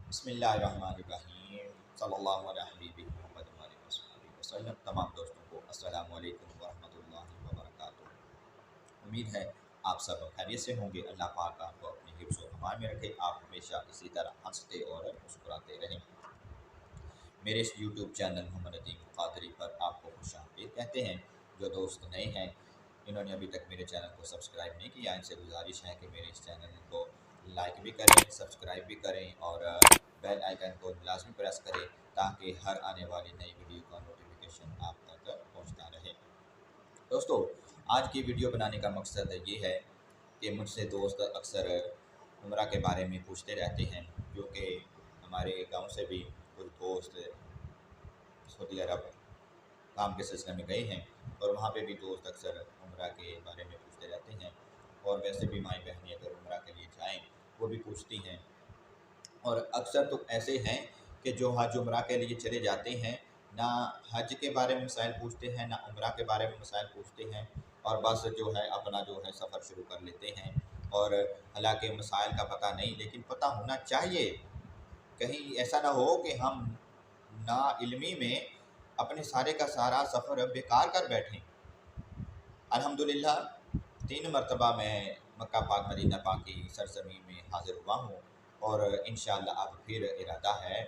बिस्मिल्लाहिर्रहमानिर्रहीम सल्लल्लाहु अला हबीबि मोहम्मद वसल्लम। तमाम दोस्तों को अस्सलामु अलैकुम वरहमतुल्लाहि वबरकातुहू। उम्मीद है आप सब खैरियत से होंगे। अल्लाह पाक आपको अपने हिफ्ज़ व अमान में रखे, आप हमेशा इसी तरह हंसते और मुस्कुराते रहें। मेरे इस यूट्यूब चैनल मोहम्मद अदीम क़ादरी पर आपको खुशामदीद कहते हैं। जो दोस्त नए हैं, इन्होंने अभी तक मेरे चैनल को सब्सक्राइब नहीं किया, इनसे गुजारिश है कि मेरे इस चैनल को लाइक भी करें, सब्सक्राइब भी करें और बेल आइकन को लाजमी प्रेस करें ताकि हर आने वाली नई वीडियो का नोटिफिकेशन आप तक पहुंचता रहे। दोस्तों, आज की वीडियो बनाने का मकसद ये है कि मुझसे दोस्त अक्सर उम्रा के बारे में पूछते रहते हैं, जो कि हमारे गांव से भी कुछ दोस्त सऊदी अरब काम के सिलसिले में गए हैं और वहाँ पे भी दोस्त अक्सर उम्रा के बारे में पूछते रहते हैं। और वैसे भी माई बहनें अगर उम्रा के लिए जाएं वो भी पूछती हैं। और अक्सर तो ऐसे हैं कि जो हज उम्रा के लिए चले जाते हैं, ना हज के बारे में मसाइल पूछते हैं, ना उम्रा के बारे में मसाइल पूछते हैं, और बस जो है अपना जो है सफ़र शुरू कर लेते हैं। और हालांकि मसाइल का पता नहीं, लेकिन पता होना चाहिए। कहीं ऐसा ना हो कि हम ना इल्मी में अपने सारे का सारा सफ़र बेकार कर बैठें। अल्हम्दुलिल्लाह 3 मरतबा मैं मक्का पाक मदीना पाक की सरज़मीन में हाज़िर हुआ हूँ और इंशाअल्लाह अब फिर इरादा है।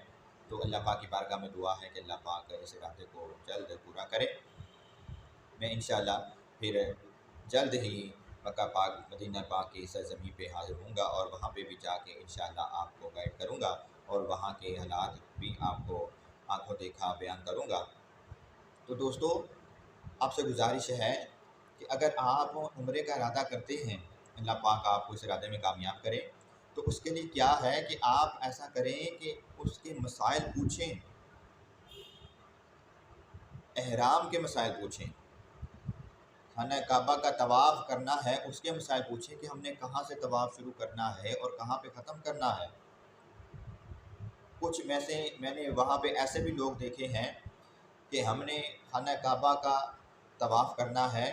तो अल्लाह पाक की बारगाह में दुआ है कि अल्लाह पाक इस इरादे को जल्द पूरा करे। मैं इंशाअल्लाह फिर जल्द ही मक्का पाक मदीना पाक की सरज़मीन पे हाज़िर होऊंगा और वहाँ पे भी जाके इंशाअल्लाह आपको गाइड करूँगा और वहाँ के हालात भी आपको आंखों देखा बयान करूँगा। तो दोस्तों, आपसे गुजारिश है कि अगर आप उम्रे का इरादा करते हैं, अल्लाह पाक आपको इस इरादे में कामयाब करे, तो उसके लिए क्या है कि आप ऐसा करें कि उसके मसाइल पूछें, एहराम के मसाइल पूछें। खाना काबा का तवाफ़ करना है, उसके मसाइल पूछें कि हमने कहाँ से तवाफ़ शुरू करना है और कहाँ पे ख़त्म करना है। कुछ मैंने वहाँ पे ऐसे भी लोग देखे हैं कि हमने खाना काबा का तवाफ़ करना है,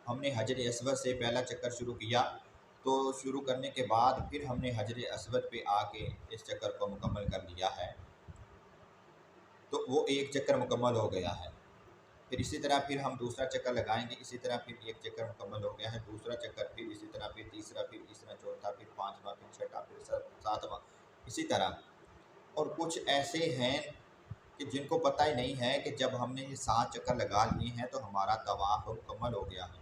हमने हजर अस्वद से पहला चक्कर शुरू किया, तो शुरू करने के बाद फिर हमने हजर अस्वद पे आके इस चक्कर को मुकम्मल कर लिया है, तो वो एक चक्कर मुकम्मल हो गया है। फिर इसी तरह फिर हम दूसरा चक्कर लगाएंगे, इसी तरह फिर एक चक्कर मुकम्मल हो गया है, दूसरा चक्कर फिर इसी तरह, फिर तीसरा, फिर तीसरा, चौथा, फिर पाँचवा, फिर छठा, फिर सातवां, इसी तरह। और कुछ ऐसे हैं कि जिनको पता ही नहीं है कि जब हमने ये 7 चक्कर लगा लिए हैं तो हमारा तवाफ़ मुकम्मल हो गया है।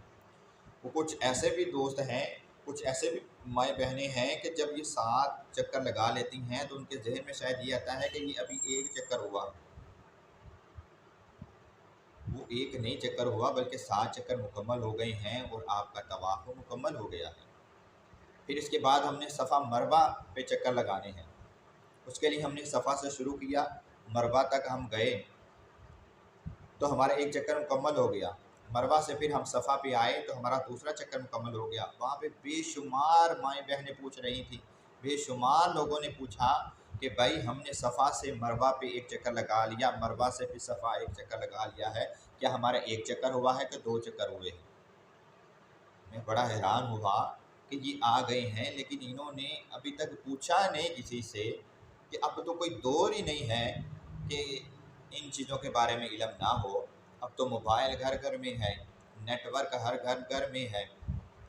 वो कुछ ऐसे भी दोस्त हैं, कुछ ऐसे भी माएँ बहनें हैं कि जब ये 7 चक्कर लगा लेती हैं तो उनके जहन में शायद ये आता है कि ये अभी एक चक्कर हुआ। वो एक नहीं चक्कर हुआ बल्कि 7 चक्कर मुकम्मल हो गए हैं और आपका तवाफ़ मुकम्मल हो गया है। फिर इसके बाद हमने सफ़ा मरवा पे चक्कर लगाने हैं। उसके लिए हमने सफ़ा से शुरू किया, मरवा तक हम गए तो हमारा एक चक्कर मुकम्मल हो गया। मरवा से फिर हम सफ़ा पे आए तो हमारा दूसरा चक्कर मुकम्मल हो गया। वहाँ पे बेशुमार माएँ बहनें पूछ रही थी, बेशुमार लोगों ने पूछा कि भाई हमने सफ़ा से मरवा पे एक चक्कर लगा लिया, मरवा से फिर सफ़ा एक चक्कर लगा लिया है, क्या हमारा एक चक्कर हुआ है कि 2 चक्कर हुए हैं? मैं बड़ा हैरान हुआ कि ये आ गए हैं, लेकिन इन्होंने अभी तक पूछा नहीं किसी से कि अब तो कोई दौर ही नहीं है कि इन चीज़ों के बारे में इल्म ना हो। अब तो मोबाइल घर घर में है, नेटवर्क हर घर घर में है,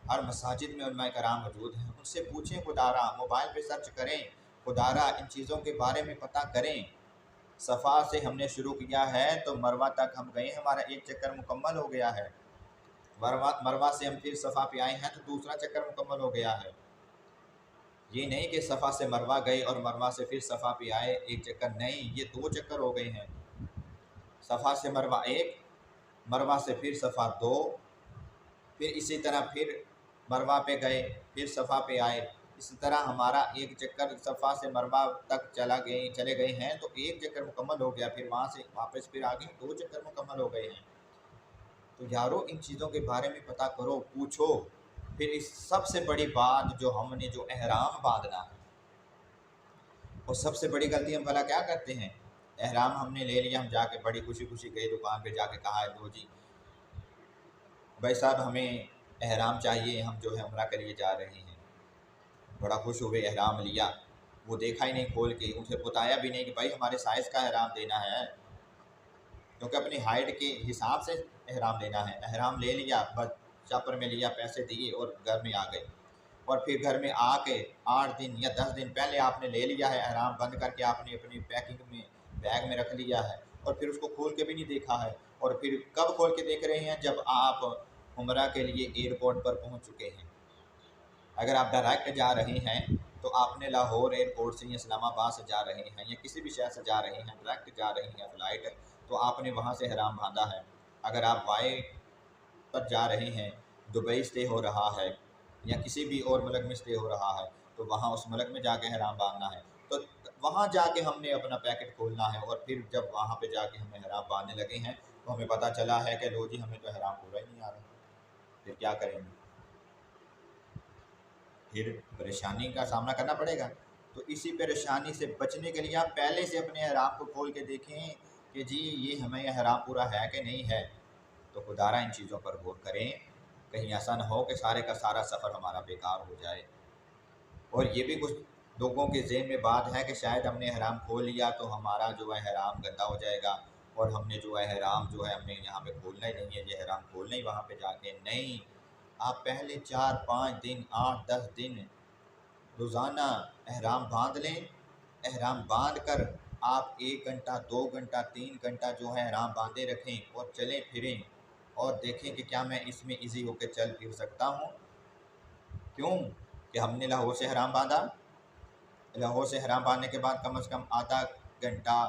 हर मसाजिद में उलमाए कराम मौजूद हैं। उनसे पूछें खुदारा, मोबाइल पे सर्च करें, खुदारा इन चीज़ों के बारे में पता करें। सफ़ा से हमने शुरू किया है तो मरवा तक हम गए, हमारा एक चक्कर मुकम्मल हो गया है। मरवा से हम फिर सफ़ा पे आए हैं तो दूसरा चक्कर मुकम्मल हो गया है। ये नहीं कि सफ़ा से मरवा गए और मरवा से फिर सफ़ा पे आए, एक चक्कर नहीं, ये 2 चक्कर हो गए हैं। सफ़ा से मरवा 1, मरवा से फिर सफ़ा 2, फिर इसी तरह फिर मरवा पे गए, फिर सफ़ा पे आए। इसी तरह हमारा एक चक्कर सफ़ा से मरवा तक चले गए हैं तो एक चक्कर मुकम्मल हो गया। फिर वहाँ से वापस फिर आगे 2 चक्कर मुकम्मल हो गए हैं। तो यारो इन चीज़ों के बारे में पता करो, पूछो। फिर इस सबसे बड़ी बात जो हमने जो एहराम बांधना है, और सबसे बड़ी गलती हम भला क्या करते हैं? एहराम हमने ले लिया, हम जाके बड़ी खुशी खुशी गए दुकान पे, जाके कहा दो जी भाई साहब हमें एहराम चाहिए, हम जो है उम्रा के लिए जा रहे हैं। बड़ा खुश हुए, एहराम लिया। वो देखा ही नहीं खोल के, उसे बताया भी नहीं कि भाई हमारे साइज़ का एहराम देना है, क्योंकि अपनी हाइट के हिसाब से एहराम लेना है। एहराम ले लिया, बस चापर में लिया, पैसे दिए और घर में आ गए। और फिर घर में आके 8 दिन या 10 दिन पहले आपने ले लिया है एहराम, बंद करके आपने अपनी पैकिंग में बैग में रख लिया है, और फिर उसको खोल के भी नहीं देखा है। और फिर कब खोल के देख रहे हैं? जब आप उम्रा के लिए एयरपोर्ट पर पहुंच चुके हैं। अगर आप डायरेक्ट जा रहे हैं तो आपने लाहौर एयरपोर्ट से या इस्लामाबाद से जा रहे हैं या किसी भी शहर से जा रहे हैं, डायरेक्ट जा रहे हैं फ़्लाइट, तो आपने वहाँ से एहराम बांधा है। अगर आप वाई पर जा रहे हैं, दुबई स्टे हो रहा है या किसी भी और मुल्क में स्टे हो रहा है, तो वहाँ उस मुल्क में जाके एहराम बांधना है। तो वहाँ जाके हमने अपना पैकेट खोलना है, और फिर जब वहाँ पे जाके हम एहराम बांधने लगे हैं तो हमें पता चला है कि लो जी हमें तो एहराम पूरा ही नहीं आ रहा, फिर क्या करेंगे? फिर परेशानी का सामना करना पड़ेगा। तो इसी परेशानी से बचने के लिए आप पहले से अपने एहराम को खोल के देखें कि जी ये हमें एहराम पूरा है कि नहीं है। तो खुदारा इन चीज़ों पर गौर करें, कहीं ऐसा ना हो कि सारे का सारा सफ़र हमारा बेकार हो जाए। और ये भी कुछ लोगों के ज़हन में बात है कि शायद हमने एहराम खोल लिया तो हमारा जो है एहराम गंदा हो जाएगा, और हमने जो है एहराम जो है हमने यहाँ पे खोलना ही नहीं है, ये एहराम खोलना ही वहाँ पे जाके नहीं। आप पहले 4-5 दिन 8-10 दिन रोज़ाना एहराम बांध लें। एहराम बांध कर आप 1 घंटा 2 घंटा 3 घंटा जो है एहराम बांधे रखें और चलें फिरें, और देखें कि क्या मैं इसमें इजी होकर चल फिर सकता हूँ। क्यों कि हमने लाहौर से एहराम बांधा, लाहौर से एहराम बांधने के बाद कम से कम आधा घंटा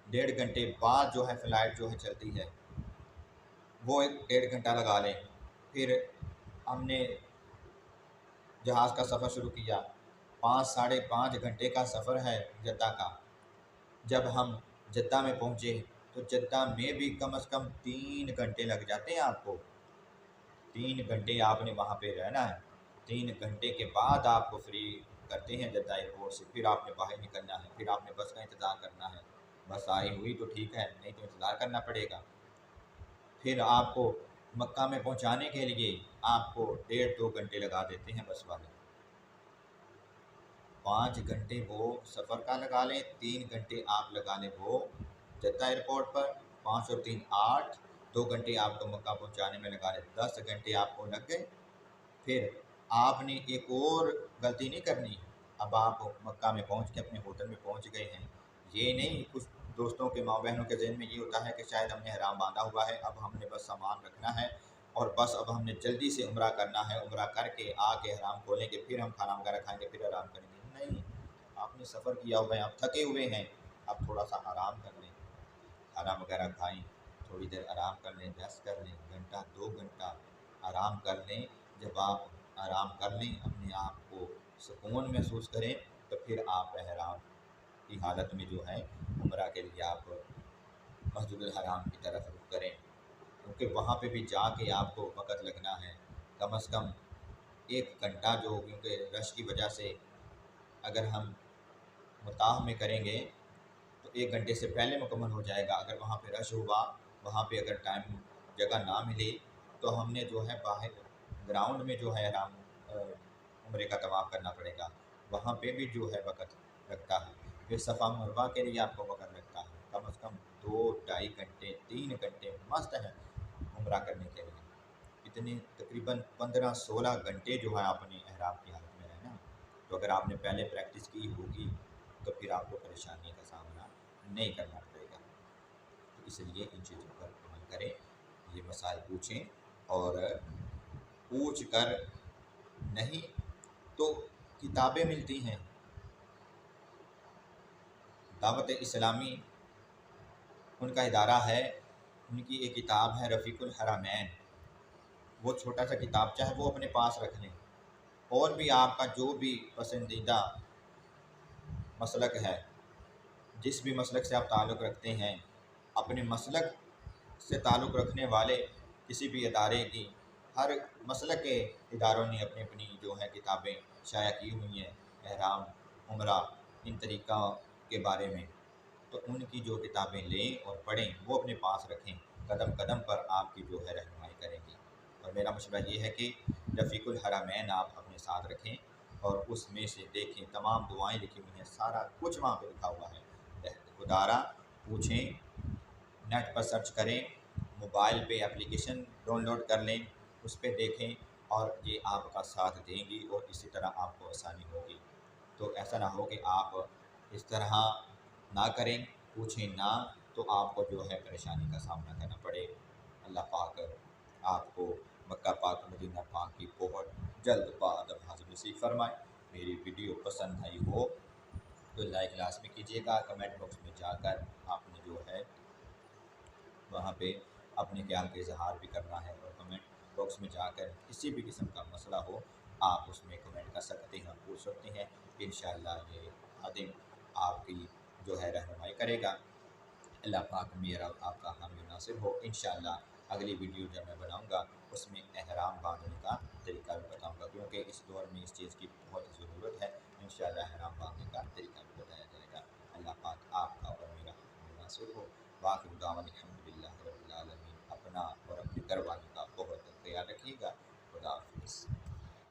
1.5 घंटे बाद जो है फ़्लाइट जो है चलती है, वो 1-1.5 घंटा लगा लें। फिर हमने जहाज़ का सफ़र शुरू किया, 5-5.5 घंटे का सफ़र है जद्दा का। जब हम जद्दा में पहुँचे तो जद्दा में भी कम से कम 3 घंटे लग जाते हैं आपको। 3 घंटे आपने वहाँ पे रहना है। 3 घंटे के बाद आपको फ्री करते हैं जद्दा एयरपोर्ट से, फिर आपने बाहर निकलना है, फिर आपने बस का इंतज़ार करना है। बस आई हुई तो ठीक है, नहीं तो इंतज़ार करना पड़ेगा। फिर आपको मक्का में पहुँचाने के लिए आपको 1.5-2 घंटे लगा देते हैं बस वाले। 5 घंटे वो सफ़र का लगा लें, 3 घंटे आप लगा लें वो जद्दा एयरपोर्ट पर, 5 और 3 8, 2 घंटे आपको मक्का पहुंचाने में लगा लें, 10 घंटे आपको लग गए। फिर आपने एक और गलती नहीं करनी। अब आप मक्का में पहुंच के अपने होटल में पहुंच गए हैं, ये नहीं, कुछ दोस्तों के माँ बहनों के जहन में ये होता है कि शायद हमने हराम बांधा हुआ है, अब हमने बस सामान रखना है और बस अब हमने जल्दी से उम्रा करना है, उम्रा करके आके हराम खोलेंगे, फिर हम खाना वगैरह खाएंगे, फिर आराम करेंगे। नहीं, आपने सफ़र किया हुआ है, आप थके हुए हैं, आप थोड़ा सा आराम कर लें, खाना वगैरह खाएं, थोड़ी देर आराम कर लें, रेस्ट कर लें, घंटा 2 घंटा आराम कर लें। जब आप आराम कर लें, अपने आप को सुकून महसूस करें, तो फिर आप एहराम की हालत में जो है उम्रा के लिए आप मस्जिदुल हराम की तरफ रुख करें, क्योंकि वहाँ पे भी जाके आपको वक़्त लगना है कम से कम 1 घंटा, जो क्योंकि रश की वजह से अगर हम मुताह में करेंगे तो 1 घंटे से पहले मुकम्मल हो जाएगा। अगर वहाँ पे रश हुआ, वहाँ पे अगर टाइम जगह ना मिली, तो हमने जो है बाहर ग्राउंड में जो है आराम उम्रे का तवाफ़ करना पड़ेगा, वहाँ पे भी जो है वक़्त लगता है। फिर सफ़ा मरवा के लिए आपको वक़्त लगता है कम से कम 2-2.5 घंटे 3 घंटे मस्त है उम्रा करने के लिए। इतने तकरीबन 15-16 घंटे जो है आपने एहराम की हालत में रहना। तो अगर आपने पहले प्रैक्टिस की होगी तो फिर आपको परेशानी का सामना नहीं करना पड़ेगा। तो इसलिए इन चीज़ों पर अमल करें, ये मसाइल पूछें, और पूछ कर नहीं तो किताबें मिलती हैं। दावत इस्लामी उनका इदारा है, उनकी एक किताब है रफ़ीकुल हरमैन, वो छोटा सा किताबचा है, वो अपने पास रख लें। और भी आपका जो भी पसंदीदा मसलक है, जिस भी मसलक से आप ताल्लुक़ रखते हैं, अपने मसलक से ताल्लुक़ रखने वाले किसी भी इदारे की, हर मसलक के इदारों ने अपनी अपनी जो है किताबें शाया की हुई हैं एहराम उम्रा इन तरीक़ा के बारे में। तो उनकी जो किताबें लें और पढ़ें, वो अपने पास रखें, कदम कदम पर आपकी जो है रहनुमाई करेंगी। और मेरा मशवरा ये है कि रफ़ीकुल हरमैन आप अपने साथ रखें اور اس میں سے دیکھیں تمام دعائیں لکھی ہوئی ہیں، سارا کچھ وہاں پہ لکھا ہوا ہے۔ خدارا پوچھیں، نیٹ پر سرچ کریں، موبائل پہ اپلیکیشن ڈاؤن لوڈ کر لیں، اس پہ دیکھیں، اور یہ آپ کا ساتھ دیں گی اور اسی طرح آپ کو آسانی ہوگی۔ تو ایسا نہ ہو کہ آپ اس طرح نہ کریں، پوچھیں نہ، تو آپ کو جو ہے پریشانی کا سامنا کرنا پڑے۔ اللہ پاک آپ کو مکہ پاک مدینہ پاک کی بہت جلد بآداب حاضر نصیب فرمائے۔ میری ویڈیو پسند آئی ہو تو لائک لازمی کیجیے گا، کمنٹ باکس میں جا کر آپ نے جو ہے وہاں پہ اپنے خیال کا اظہار بھی کرنا ہے، اور کمنٹ باکس میں جا کر کسی بھی قسم کا مسئلہ ہو آپ اس میں کمنٹ کر سکتے ہیں، پوچھ سکتے ہیں۔ انشاءاللہ یہ خادم آپ کی جو ہے رہنمائی کرے گا۔ اللہ پاک میرا آپ کا حامی و ناصر ہو۔ انشاءاللہ اگلی ویڈیو جب میں بناؤں گا اس میں احرام باندھنے کا طریقہ بھی بتاؤں گا، کیونکہ اس دور میں اس چیز کی بہت ضرورت ہے۔ انشاءاللہ احرام باندھنے کا طریقہ بھی بتایا جائے گا۔ اللہ پاک آپ کا اور میرا حامی و ناصر ہو۔ واخر دعوانا الحمد